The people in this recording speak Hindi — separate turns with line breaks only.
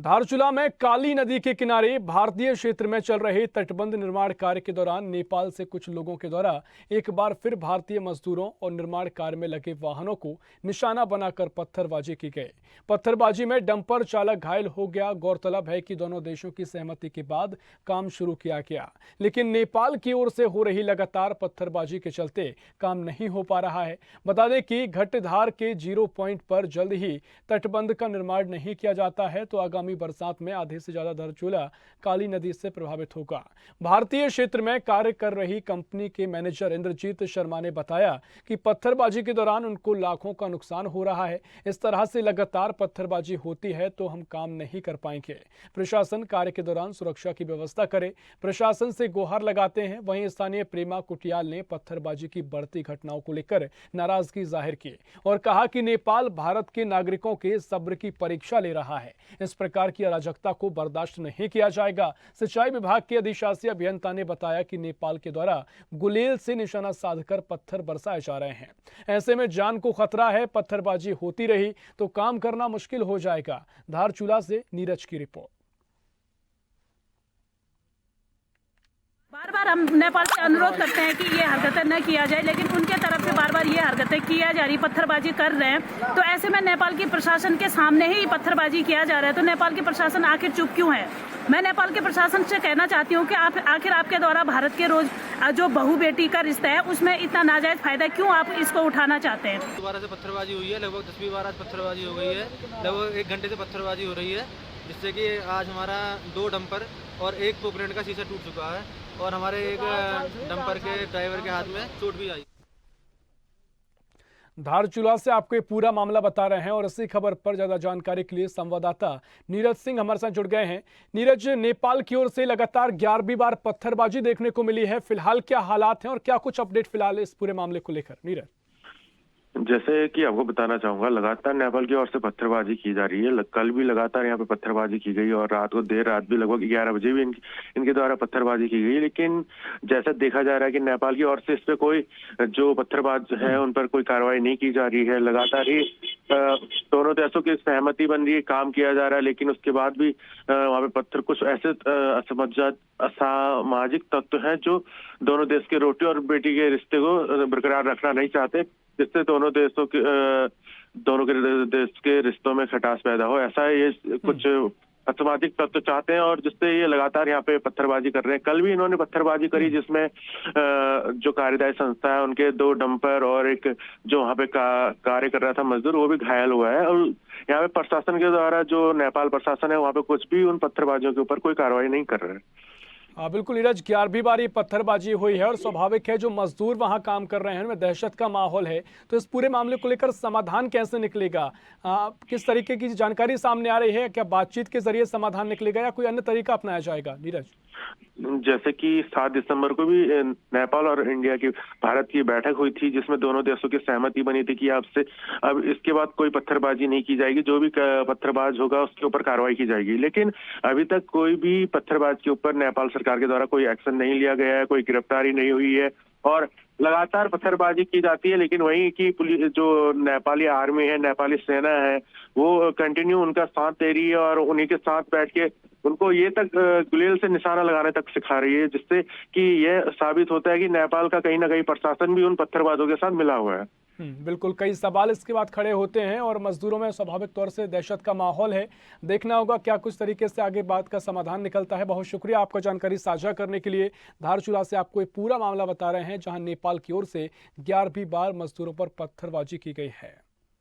धारचूला में काली नदी के किनारे भारतीय क्षेत्र में चल रहे तटबंध निर्माण कार्य के दौरान नेपाल से कुछ लोगों के द्वारा एक बार फिर भारतीय मजदूरों और निर्माण कार्य में लगे वाहनों को निशाना बनाकर पत्थरबाजी की गई। पत्थरबाजी में डंपर चालक घायल हो गया। गौरतलब है कि दोनों देशों की सहमति के बाद काम शुरू किया गया, लेकिन नेपाल की ओर से हो रही लगातार पत्थरबाजी के चलते काम नहीं हो पा रहा है। बता दें कि घटधार के 0 पॉइंट पर जल्द ही तटबंध का निर्माण नहीं किया जाता है तो आगामी बरसात में आधे से ज्यादा धारचूला काली नदी से प्रभावित होगा। भारतीय क्षेत्र में कार्य कर रही कंपनी के मैनेजर इंद्रजीत शर्मा ने बताया कि पत्थरबाजी के दौरान उनको लाखों का नुकसान हो रहा है। इस तरह से लगातार पत्थरबाजी होती है तो हम काम नहीं कर पाएंगे। प्रशासन कार्य के दौरान सुरक्षा की व्यवस्था करे, प्रशासन से गुहार लगाते हैं। वहीं स्थानीय प्रेमा कुटियाल ने पत्थरबाजी की बढ़ती घटनाओं को लेकर नाराजगी जाहिर की और कहा कि नेपाल भारत के नागरिकों के सब्र की परीक्षा ले रहा है। इस प्रकार की अराजकता को बर्दाश्त नहीं किया जाएगा। सिंचाई विभाग के अधिशासी अभियंता ने बताया कि नेपाल के द्वारा गुलेल से निशाना साधकर पत्थर बरसाए जा रहे हैं। ऐसे में जान को खतरा है। पत्थरबाजी होती रही तो काम करना मुश्किल हो जाएगा। धारचूला से नीरज की रिपोर्ट।
बार बार हम नेपाल से अनुरोध करते हैं कि ये हरकतें न किया जाए, लेकिन उनके तरफ से बार बार ये हरकतें किया जा रही, पत्थरबाजी कर रहे हैं। तो ऐसे में नेपाल की प्रशासन के सामने ही पत्थरबाजी किया जा रहा है, तो नेपाल की प्रशासन आखिर चुप क्यों है? मैं नेपाल के प्रशासन से कहना चाहती हूँ कि आप आखिर आपके द्वारा भारत के रोज जो बहू बेटी का रिश्ता है उसमें इतना नाजायज फायदा क्यों आप इसको उठाना चाहते हैं?
दोबारा से पत्थरबाजी हुई है, लगभग 10-20 बार आज पत्थरबाजी हो गई है। लगभग 1 घंटे से पत्थरबाजी हो रही है, जिससे कि आज हमारा 2 डंपर और 1 पोकलेन का शीशा टूट चुका है और हमारे एक डंपर के ड्राइवर के हाथ में चोट भी आई।
धारचूला से आपको ये पूरा मामला बता रहे हैं और इसी खबर पर ज्यादा जानकारी के लिए संवाददाता नीरज सिंह हमारे साथ जुड़ गए हैं। नीरज, नेपाल की ओर से लगातार 11वीं बार पत्थरबाजी देखने को मिली है। फिलहाल क्या हालात हैं और क्या कुछ अपडेट फिलहाल इस पूरे मामले को लेकर? नीरज,
जैसे कि आपको बताना चाहूंगा, लगातार नेपाल की ओर से पत्थरबाजी की जा रही है। कल भी लगातार यहाँ पे पत्थरबाजी की गई और रात को देर रात भी लगभग 11 बजे भी इनके द्वारा पत्थरबाजी की गई। लेकिन जैसा देखा जा रहा है कि नेपाल की ओर से इस पे कोई जो पत्थरबाज है उन पर कोई कार्रवाई नहीं की जा रही है। लगातार ही दोनों देशों की सहमति बन रही है, काम किया जा रहा है, लेकिन उसके बाद भी वहाँ पे पत्थर कुछ ऐसे असामाजिक तत्व हैं जो दोनों देश के रोटी और बेटी के रिश्ते को बरकरार रखना नहीं चाहते, जिससे दोनों के देश के रिश्तों में खटास पैदा हो। ऐसा ये कुछ असामाजिक तत्व चाहते हैं और जिससे ये लगातार यहाँ पे पत्थरबाजी कर रहे हैं। कल भी इन्होंने पत्थरबाजी करी, जिसमें जो कार्यदायी संस्था है उनके 2 डंपर और एक जो वहाँ पे कार्य कर रहा था मजदूर, वो भी घायल हुआ है। और यहाँ पे प्रशासन के द्वारा जो नेपाल प्रशासन है वहाँ पे कुछ भी उन पत्थरबाजियों के ऊपर कोई कार्रवाई नहीं कर रहे हैं।
बिल्कुल नीरज, 11वीं बार ये पत्थरबाजी हुई है और स्वाभाविक है जो मजदूर वहां काम कर रहे हैं उनमें दहशत का माहौल है। तो इस पूरे मामले को लेकर समाधान कैसे निकलेगा? किस तरीके की जानकारी सामने आ रही है? क्या बातचीत के जरिए समाधान निकलेगा या कोई अन्य तरीका अपनाया जाएगा? नीरज,
जैसे कि 7 दिसंबर को भी नेपाल और इंडिया की भारत की बैठक हुई थी, जिसमें दोनों देशों की सहमति बनी थी कि अब इसके बाद कोई पत्थरबाजी नहीं की जाएगी, जो भी पत्थरबाज होगा उसके ऊपर कार्रवाई की जाएगी। लेकिन अभी तक कोई भी पत्थरबाज के ऊपर नेपाल सरकार के द्वारा कोई एक्शन नहीं लिया गया है, कोई गिरफ्तारी नहीं हुई है और लगातार पत्थरबाजी की जाती है। लेकिन वही की पुलिस, जो नेपाली आर्मी है, नेपाली सेना है, वो कंटिन्यू उनका साथ दे रही है और उन्हीं के साथ बैठ के उनको ये तक गुलेल से निशाना लगाने तक सिखा रही है, जिससे कि यह साबित होता है कि नेपाल का कहीं ना कहीं प्रशासन भी उन पत्थरबाजों के साथ मिला हुआ है।
बिल्कुल, कई सवाल इसके बाद खड़े होते हैं और मजदूरों में स्वाभाविक तौर से दहशत का माहौल है। देखना होगा क्या कुछ तरीके से आगे बात का समाधान निकलता है। बहुत शुक्रिया आपका जानकारी साझा करने के लिए। धारचूला से आपको ये पूरा मामला बता रहे हैं जहां नेपाल की ओर से 11वीं बार मजदूरों पर पत्थरबाजी की गई है।